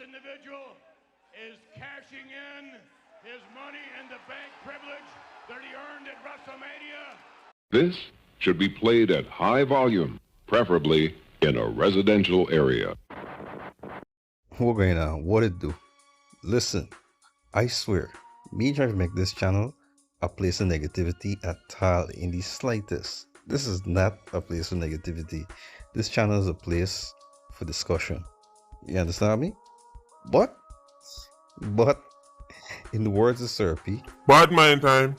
individual is cashing in his money in the bank privilege that he earned at WrestleMania. This should be played at high volume, preferably in a residential area. Okay now, what it do? Listen, I swear, me trying to make this channel a place of negativity at all in the slightest. This is not a place for negativity. This channel is a place for discussion. You understand me? But, in the words of Syrupy, Bad mind time.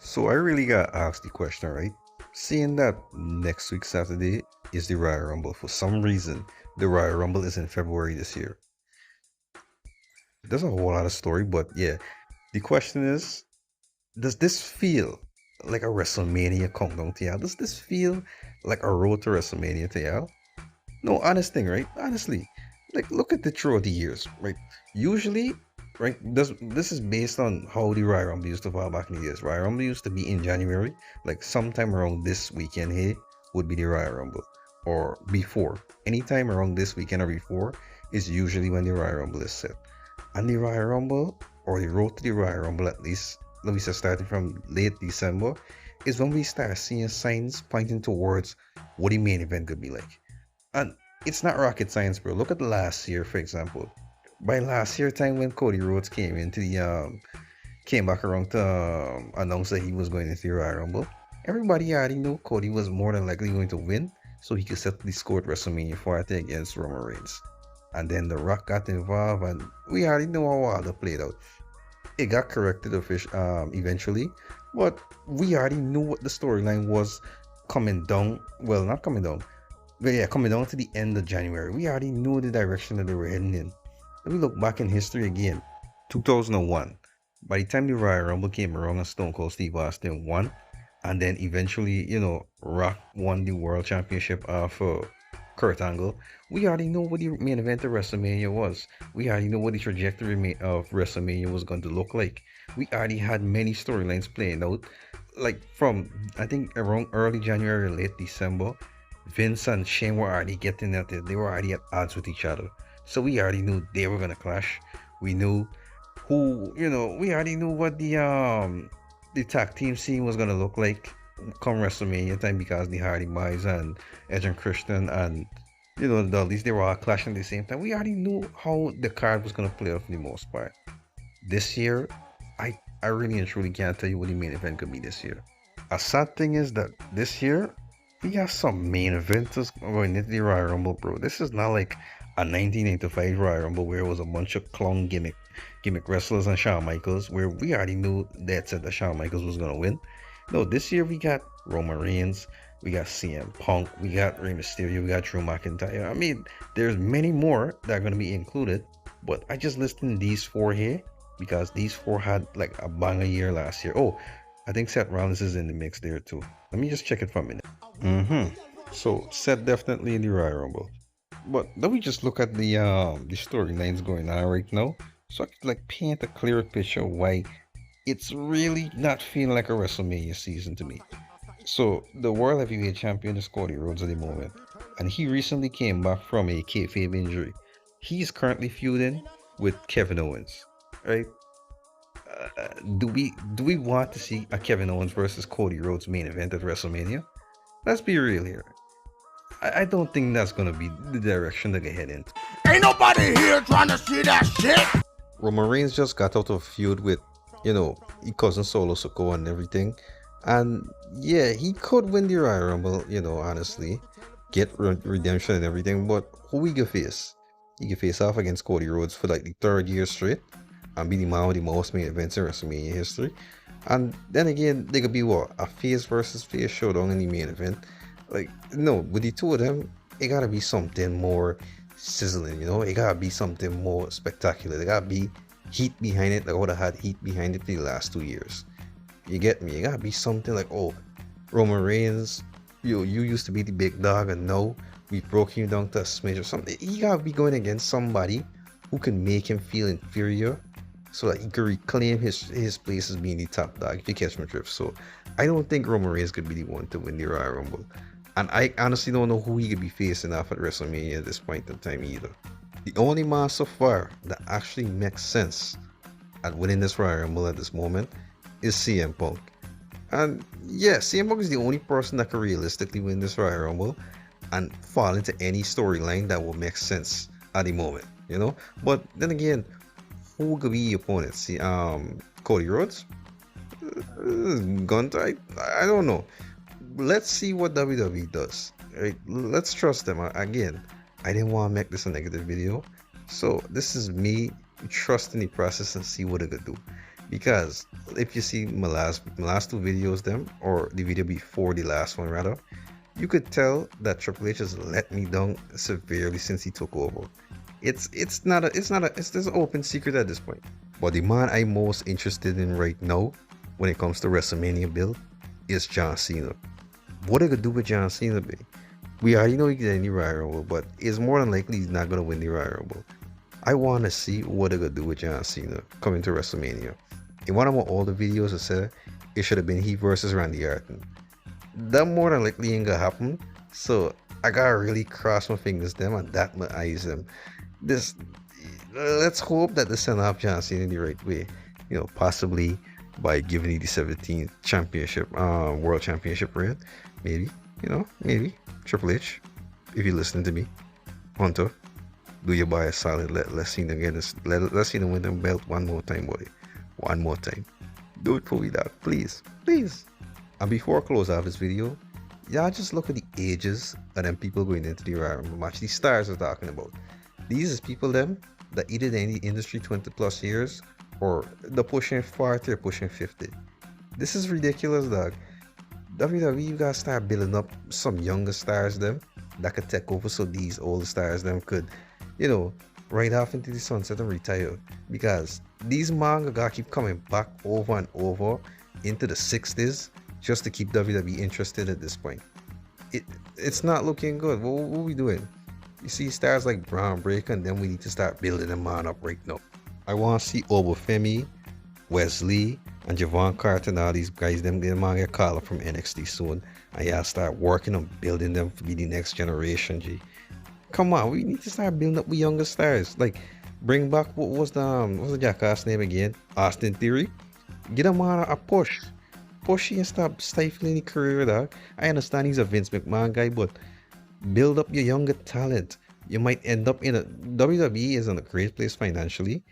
so I really gotta ask the question, right? Seeing that next week Saturday is the Royal Rumble, for some reason, the Royal Rumble is in February this year. There's a whole lot of story, but yeah, the question is, does this feel like a WrestleMania countdown to y'all? Does this feel like a road to WrestleMania to y'all? No, honest thing, right? Honestly, like look at the throughout the years, right? Usually, right, this is based on how the Royal Rumble used to fall back in the years. Royal Rumble used to be in January, like sometime around this weekend here would be the Royal Rumble, or before. Anytime around this weekend or before is usually when the Royal Rumble is set. And the Royal Rumble, or the road to the Royal Rumble at least, let me say starting from late December, is when we start seeing signs pointing towards what the main event could be like. And it's not rocket science, bro. Look at last year, for example. By last year time when Cody Rhodes came back around to announce that he was going into the Royal Rumble, everybody already knew Cody was more than likely going to win, so he could set the score at WrestleMania 40 against Roman Reigns. And then The Rock got involved, and we already know how all that played out. It got corrected eventually, but we already knew what the storyline was coming down. Well, not coming down, but yeah, coming down to the end of January. We already knew the direction that they were heading in. Let me look back in history again. 2001. By the time the Royal Rumble came around and Stone Cold Steve Austin won, and then eventually, Rock won the World Championship for Kurt Angle, we already know what the main event of WrestleMania was. We already know what the trajectory of WrestleMania was going to look like. We already had many storylines playing out. Like from, I think, around early January, late December, Vince and Shane were already getting at it. They were already at odds with each other. So we already knew they were going to clash. We knew we already knew what the tag team scene was going to look like come WrestleMania time, because the Hardy Boys and Edge and Christian and the Dudleys, they were all clashing at the same time. We already knew how the card was going to play out for the most part. This year, I really and truly can't tell you what the main event could be this year. A sad thing is that this year we have some main eventers going into the Royal Rumble, bro. This is not like a 1985 Royal Rumble where it was a bunch of clown gimmick wrestlers and Shawn Michaels, where we already knew that said that Shawn Michaels was going to win. No, this year we got Roman Reigns, we got CM Punk, we got Rey Mysterio, we got Drew McIntyre. I mean, there's many more that are going to be included, but I just listed these four here because these four had like a banger year last year. Oh, I think Seth Rollins is in the mix there too. Let me just check it for a minute. So Seth definitely in the Royal Rumble. But let me just look at the storylines going on right now, so I could like paint a clearer picture of why it's really not feeling like a WrestleMania season to me. So the World Heavyweight Champion is Cody Rhodes at the moment, and he recently came back from a kayfabe injury. He's currently feuding with Kevin Owens, right? Do we want to see a Kevin Owens versus Cody Rhodes main event at WrestleMania? Let's be real here. I don't think that's gonna be the direction that they head into. Ain't nobody here trying to see that shit. Roman Reigns just got out of a feud with, his cousin Solo Sikoa and everything. And yeah, he could win the Royal Rumble, honestly. Get redemption and everything. But who he could face? He could face off against Cody Rhodes for like the third year straight and be the man with the most main events in WrestleMania history. And then again, they could be what? A face versus face showdown in the main event. Like, no, with the two of them, it gotta be something more sizzling, it gotta be something more spectacular. There gotta be heat behind it. Like I would have had heat behind it for the last 2 years. You get me? It gotta be something like, oh, Roman Reigns, you used to be the big dog and now we broke him down to a smidge or something. He gotta be going against somebody who can make him feel inferior so that he can reclaim his place as being the top dog, if you catch my drift. So I don't think Roman Reigns could be the one to win the Royal Rumble. And I honestly don't know who he could be facing off at WrestleMania at this point in time either. The only man so far that actually makes sense at winning this Royal Rumble at this moment is CM Punk. And yeah, CM Punk is the only person that can realistically win this Royal Rumble and fall into any storyline that will make sense at the moment, you know? But then again, who could be your opponent? See, Cody Rhodes? Gunter? I don't know. Let's see what WWE does. Right? Let's trust them. Again, I didn't want to make this a negative video. So this is me trusting the process and see what it could do. Because if you see my last two videos, them, or the video before the last one rather, you could tell that Triple H has let me down severely since he took over. It's an open secret at this point. But the man I'm most interested in right now when it comes to WrestleMania build is John Cena. What they could do with John Cena be? We already know he can get the Royal Rumble, but it's more than likely he's not gonna win the Royal Rumble. I want to see what they could do with John Cena coming to WrestleMania. In one of my older videos, I said it should have been he versus Randy Orton. That more than likely ain't gonna happen. So I gotta really cross my fingers them and that my eyes them. Let's hope that they send off John Cena in the right way. You know, possibly by giving you the 17th championship, world championship reign. Maybe, maybe. Triple H, if you're listening to me, Hunter, do your boy a solid. Let's see them get this. Let's see them win them belt one more time, buddy. One more time. Do it for me, dog. Please. Please. And before I close out this video, y'all just look at the ages of them people going into the Royal Rumble match. These stars are talking about. These is people them that either they're in the industry 20 plus years or they're pushing 40 or pushing 50. This is ridiculous, dog. WWE, you gotta start building up some younger stars them that could take over so these older stars them could, ride off into the sunset and retire. Because these manga gotta keep coming back over and over into the 60s just to keep WWE interested at this point. It's not looking good. What are we doing? You see stars like Braun Breaker, and then we need to start building them on up right now. I want to see Obafemi, Wesley, and Javon Carter and all these guys, them get called up from NXT soon. And y'all start working on building them to be the next generation, G. Come on, we need to start building up with younger stars. Like, bring back, what was the jackass name again? Austin Theory. Get him on a push. Push and stop stifling the career, dog. I understand he's a Vince McMahon guy, but build up your younger talent. You might end up in a WWE is in a great place financially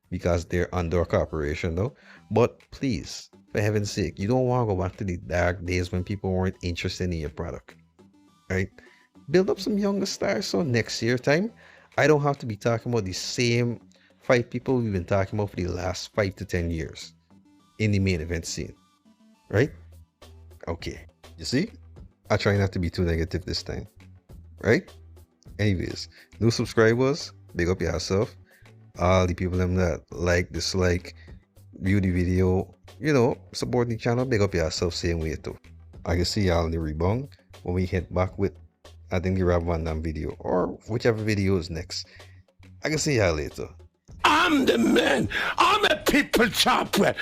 because they're under a corporation though. But please, for heaven's sake, you don't want to go back to the dark days when people weren't interested in your product. Right? Build up some younger stars so next year time, I don't have to be talking about the same 5 people we've been talking about for the last 5 to 10 years in the main event scene. Right? Okay. You see? I try not to be too negative this time. Right? Anyways, new subscribers, big up yourself. All the people them that like, dislike, view the video, support the channel, big up yourself same way too. I can see y'all in the rebound when we hit back with, I think, the Rob Van Dam video or whichever video is next. I can see y'all later. I'm the man. I'm a people champion.